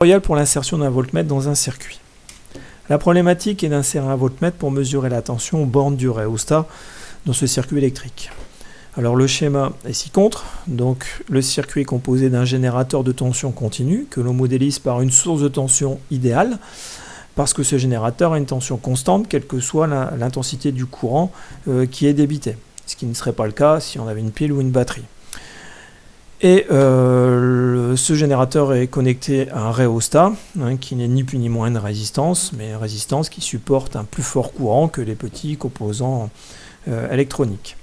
Tutoriel pour l'insertion d'un voltmètre dans un circuit. La problématique est d'insérer un voltmètre pour mesurer la tension aux bornes du rhéostat dans ce circuit électrique. Alors le schéma est ci-contre, donc le circuit est composé d'un générateur de tension continue que l'on modélise par une source de tension idéale, parce que ce générateur a une tension constante, quelle que soit l'intensité du courant qui est débité, ce qui ne serait pas le cas si on avait une pile ou une batterie. Et ce générateur est connecté à un rhéostat, qui n'est ni plus ni moins une résistance, mais une résistance qui supporte un plus fort courant que les petits composants électroniques.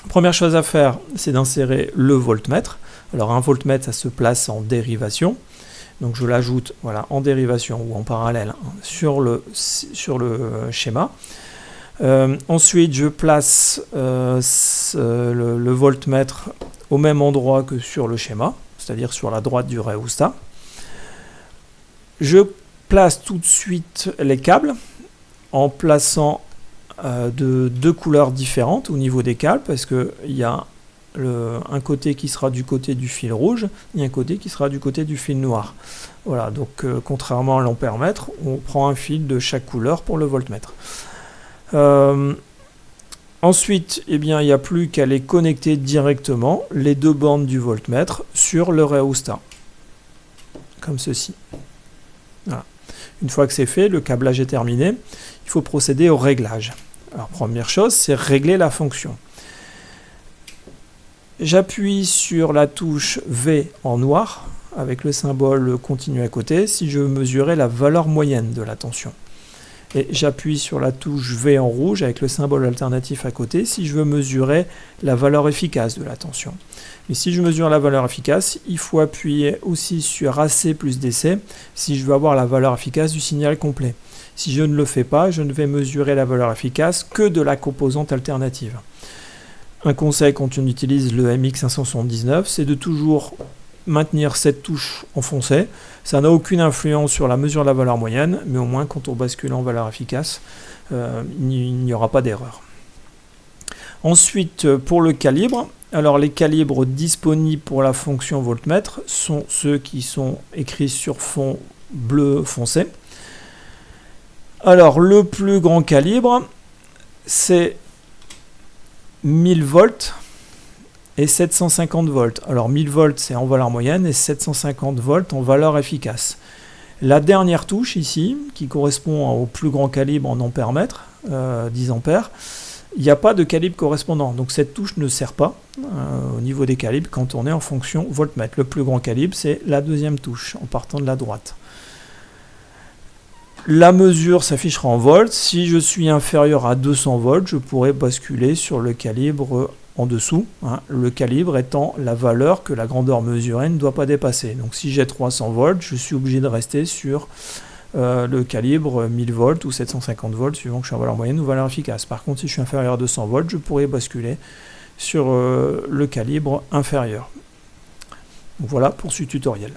Première chose à faire, c'est d'insérer le voltmètre. Alors un voltmètre, ça se place en dérivation. Donc je l'ajoute en dérivation ou en parallèle sur le schéma. Ensuite, je place le voltmètre au même endroit que sur le schéma, c'est-à-dire sur la droite du rhéostat. Je place tout de suite les câbles en plaçant de deux couleurs différentes au niveau des câbles, parce qu'il y a un côté qui sera du côté du fil rouge et un côté qui sera du côté du fil noir. Voilà, donc contrairement à l'ampèremètre, on prend un fil de chaque couleur pour le voltmètre. Ensuite, il n'y a plus qu'à les connecter directement, les deux bornes du voltmètre, sur le rhéostat, comme ceci. Voilà. Une fois que c'est fait, le câblage est terminé, il faut procéder au réglage. Alors, première chose, c'est régler la fonction. J'appuie sur la touche V en noir, avec le symbole continu à côté, si je veux mesurer la valeur moyenne de la tension. Et j'appuie sur la touche V en rouge avec le symbole alternatif à côté si je veux mesurer la valeur efficace de la tension. Mais si je mesure la valeur efficace, il faut appuyer aussi sur AC plus DC si je veux avoir la valeur efficace du signal complet. Si je ne le fais pas, je ne vais mesurer la valeur efficace que de la composante alternative. Un conseil quand on utilise le MX579, c'est de toujours maintenir cette touche enfoncée. Ça n'a aucune influence sur la mesure de la valeur moyenne, mais au moins quand on bascule en valeur efficace, il n'y aura pas d'erreur. Ensuite, pour le calibre, alors les calibres disponibles pour la fonction voltmètre sont ceux qui sont écrits sur fond bleu foncé. Alors le plus grand calibre, c'est 1000 volts et 750 volts. Alors 1000 volts c'est en valeur moyenne et 750 volts en valeur efficace. La dernière touche ici, qui correspond au plus grand calibre en ampèremètre, 10 ampères, il n'y a pas de calibre correspondant. Donc cette touche ne sert pas au niveau des calibres quand on est en fonction voltmètre. Le plus grand calibre, c'est la deuxième touche, en partant de la droite. La mesure s'affichera en volts. Si je suis inférieur à 200 volts, je pourrais basculer sur le calibre en dessous, le calibre étant la valeur que la grandeur mesurée ne doit pas dépasser. Donc si j'ai 300 volts, je suis obligé de rester sur le calibre 1000 volts ou 750 volts, suivant que je suis en valeur moyenne ou valeur efficace. Par contre, si je suis inférieur à 200 volts, je pourrais basculer sur le calibre inférieur. Donc voilà pour ce tutoriel.